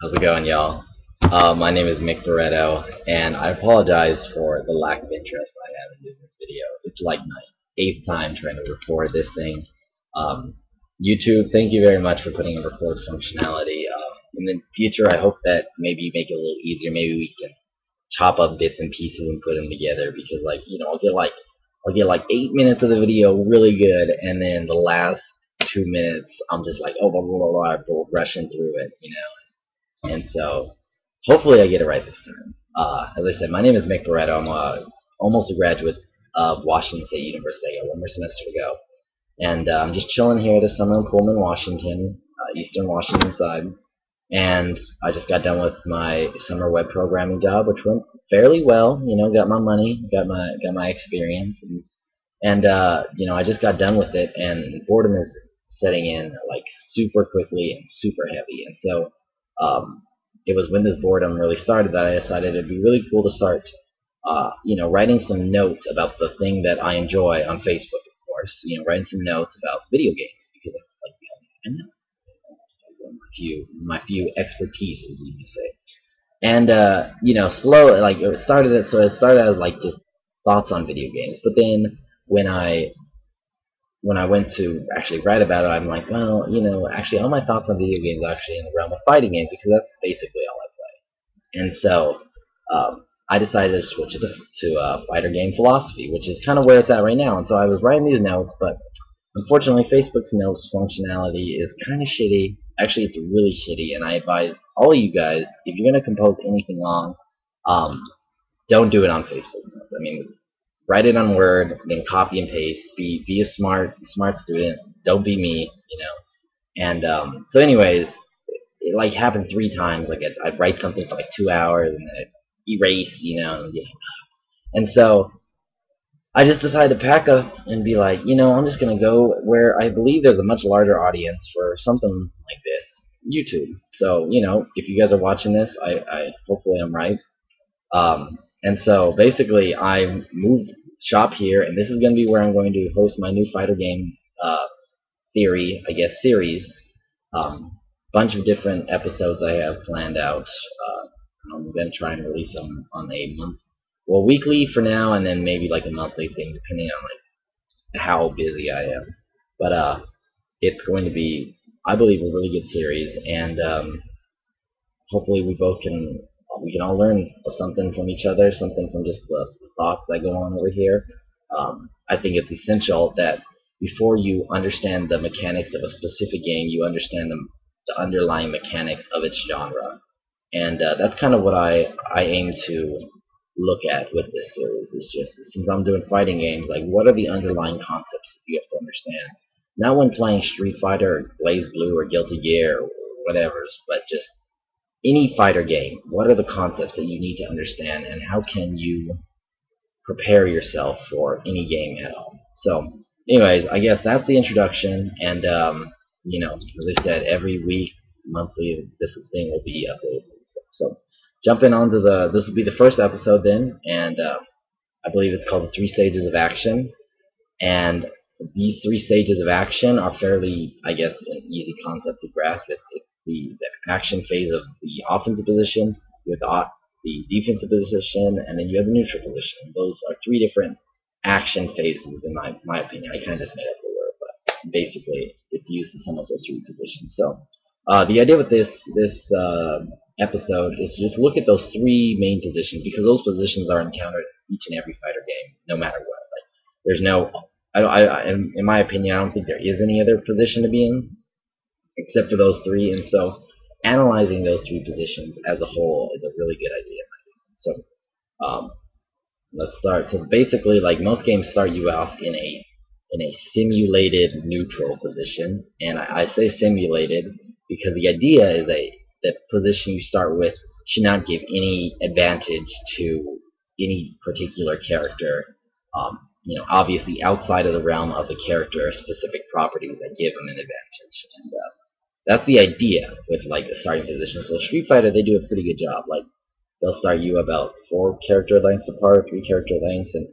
How's it going, y'all? My name is Mick, and I apologize for the lack of interest I have in doing this video. It's like my eighth time trying to record this thing. Um, YouTube, thank you very much for putting in record functionality. In the future, I hope that maybe you make it a little easier. Maybe we can chop up bits and pieces and put them together because, I'll get like 8 minutes of the video really good, and then the last 2 minutes, I'm just like, oh, blah, blah, blah, blah, rushing through it. And so hopefully I get it right this time. As I said, my name is Mick. I'm almost a graduate of Washington State University. I got one more semester to go. And I'm just chilling here this summer in Pullman, Washington, Eastern Washington side. And I just got done with my summer web programming job, which went fairly well. Got my money, got my experience, and I just got done with it. And boredom is setting in like super quickly and super heavy. And so um, it was when this boredom really started that I decided it'd be really cool to start, writing some notes about the thing that I enjoy on Facebook, of course. Writing some notes about video games because that's like the only my few expertise, as you can say. And slow like it started as like just thoughts on video games, but then when I when I went to actually write about it, I'm like, well, actually, all my thoughts on video games are actually in the realm of fighting games because that's basically all I play. And so I decided to switch it to fighter game philosophy, which is kind of where it's at right now. And so I was writing these notes, but unfortunately, Facebook's notes functionality is kind of shitty. Actually, it's really shitty, and I advise all of you guys, if you're going to compose anything long, um, don't do it on Facebook notes. I mean, write it on Word, then copy and paste. Be a smart student. Don't be me. And so, anyways, it like happened 3 times. Like I'd write something for like 2 hours, and then I'd erase, and so I just decided to pack up and be like, I'm just gonna go where I believe there's a much larger audience for something like this, YouTube. So, if you guys are watching this, I hopefully I'm right. And so basically, I moved shop here, and this is going to be where I'm going to host my new fighter game theory, I guess, series. Bunch of different episodes I have planned out. I'm going to try and release them on a weekly for now, and then maybe like a monthly thing, depending on like how busy I am. But it's going to be, I believe, a really good series, and hopefully we can all learn something from each other, something from just the thoughts that go on over here. I think it's essential that before you understand the mechanics of a specific game, you understand the underlying mechanics of its genre, and that's kind of what I aim to look at with this series. Is just since I'm doing fighting games, like what are the underlying concepts that you have to understand? Not when playing Street Fighter, or Blaze Blue, or Guilty Gear, or whatever, but just any fighter game, what are the concepts that you need to understand, and how can you prepare yourself for any game at all? So, anyways, I guess that's the introduction, and as I said, every week, monthly, this thing will be updated. So, jumping onto this will be the first episode then, and I believe it's called the 3 Stages of Action, and these 3 stages of action are fairly, I guess, an easy concept to grasp. It's the action phase of the offensive position, you have the defensive position, and then you have the neutral position. Those are 3 different action phases, in my opinion. I kind of just made up the word, but basically it's used to sum up those 3 positions. So the idea with this episode is to just look at those 3 main positions because those positions are encountered in each and every fighter game, no matter what. Like, there's no in my opinion, I don't think there is any other position to be in except for those 3. And so, analyzing those 3 positions as a whole is a really good idea. So, let's start. So basically, like most games, start you off in a simulated neutral position, and I say simulated because the idea is the position you start with should not give any advantage to any particular character. Obviously outside of the realm of the character specific properties that give them an advantage, and that's the idea with like the starting position. So Street Fighter, they do a pretty good job. Like they'll start you about 4 character lengths apart, 3 character lengths, and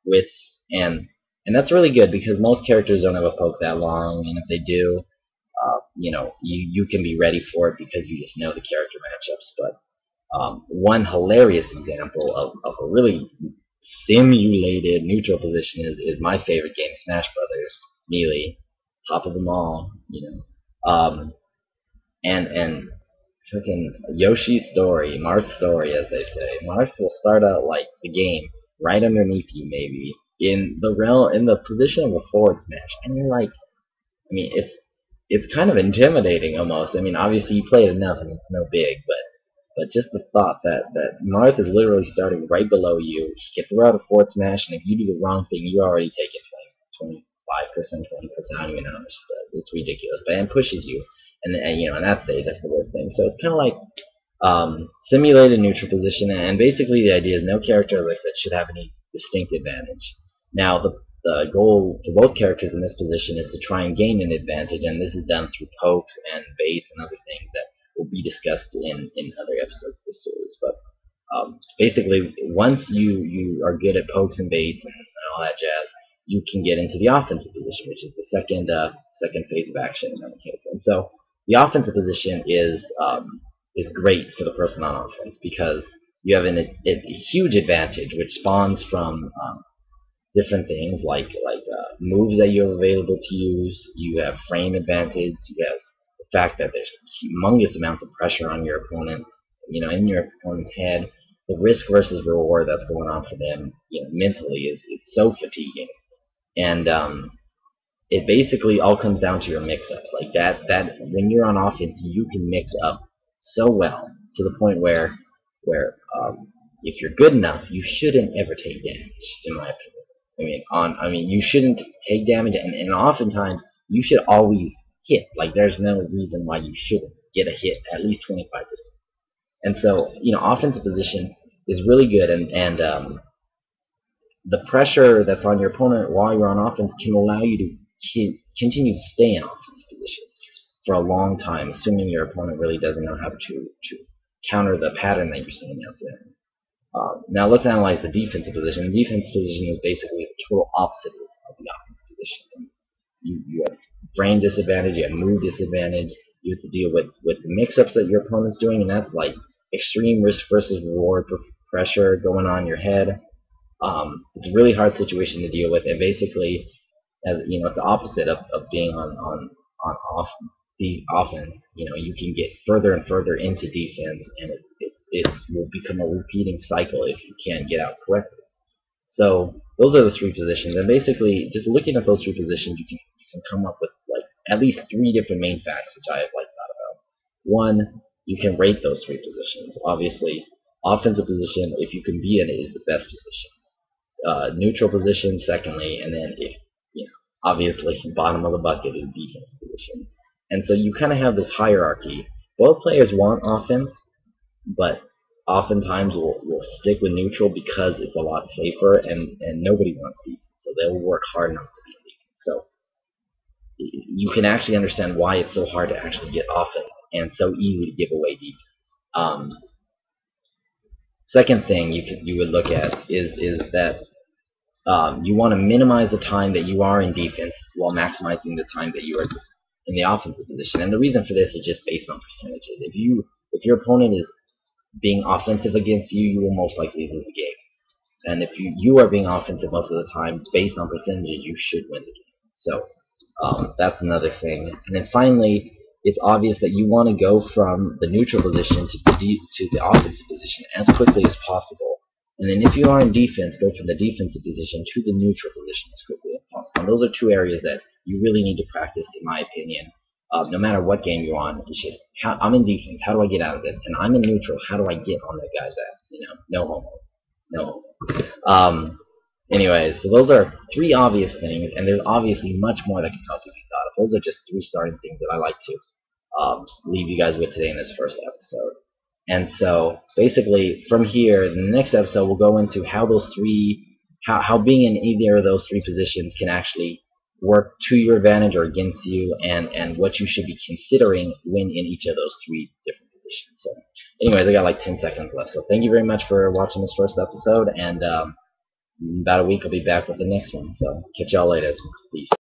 widths, and that's really good because most characters don't have a poke that long, and if they do, you can be ready for it because you just know the character matchups. But one hilarious example of a really simulated neutral position is my favorite game, Smash Brothers Melee, top of them all. And freaking Yoshi's story, Marth's story, as they say. Marth will start out like the game right underneath you, maybe in the position of a forward smash, and you're like, I mean, it's kind of intimidating almost. I mean, obviously you play it enough and it's no big, but just the thought that Marth is literally starting right below you, she can throw out a forward smash, and if you do the wrong thing, you already take it 25%, 20%. I don't even know how much, but it's ridiculous. But it pushes you, and that stage, that's the worst thing. So it's kind of like simulate a neutral position, and basically the idea is no character, as I said, should have any distinct advantage. Now, the goal for both characters in this position is to try and gain an advantage, and this is done through pokes and baits and other things that will be discussed in other episodes of this series. But basically, once you are good at pokes and baits and all that jazz, you can get into the offensive position, which is the second phase of action in any case. And so the offensive position is great for the person on offense because you have a huge advantage, which spawns from different things like moves that you have available to use. You have frame advantage. You have the fact that there's humongous amounts of pressure on your opponent, in your opponent's head. The risk versus reward that's going on for them, mentally is so fatiguing, and it basically all comes down to your mix-ups. Like that when you're on offense, you can mix up so well to the point where if you're good enough, you shouldn't ever take damage, in my opinion. You shouldn't take damage, and oftentimes you should always hit. Like there's no reason why you shouldn't get a hit at least 25%. And so offensive position is really good, and the pressure that's on your opponent while you're on offense can allow you to continue to stay in offensive position for a long time, assuming your opponent really doesn't know how to counter the pattern that you're sending out to them. Now let's analyze the defensive position. The defensive position is basically the total opposite of the offensive position. You have frame disadvantage, you have move disadvantage, you have to deal with the mix-ups that your opponent's doing, and that's like extreme risk versus reward pressure going on in your head. It's a really hard situation to deal with, and basically, it's the opposite of being on the offense. You can get further and further into defense, and it will become a repeating cycle if you can't get out correctly. So those are the three positions, and basically, just looking at those three positions, you can come up with like at least three different main facts, which I have thought about. One, you can rate those three positions. Obviously, offensive position, if you can be in it, is the best position. Neutral position, secondly, and then obviously bottom of the bucket is defensive position. And so you kind of have this hierarchy. Both players want offense, but oftentimes will stick with neutral because it's a lot safer, and nobody wants defense, so they'll work hard not to be in defense. So you can actually understand why it's so hard to actually get offense and so easy to give away defense. Second thing you would look at is that you want to minimize the time that you are in defense while maximizing the time that you are in the offensive position. And the reason for this is just based on percentages. If your opponent is being offensive against you, you will most likely lose the game. And if you are being offensive most of the time, based on percentages, you should win the game. So that's another thing. And then finally, it's obvious that you want to go from the neutral position to the offensive position as quickly as possible. And then if you are in defense, go from the defensive position to the neutral position as quickly as possible. And those are two areas that you really need to practice, in my opinion. No matter what game you're on, it's just, I'm in defense, how do I get out of this? And I'm in neutral, how do I get on that guy's ass? No homo. No homo. Anyways, so those are three obvious things, and there's obviously much more that can help you be thought of. Those are just three starting things that I like to leave you guys with today in this first episode. And so, basically, from here, the next episode, we'll go into how how being in either of those three positions can actually work to your advantage or against you, and what you should be considering when in each of those three different positions. So, anyways, I got like 10 seconds left. So, thank you very much for watching this first episode, and in about a week, I'll be back with the next one. So, catch y'all later. Peace.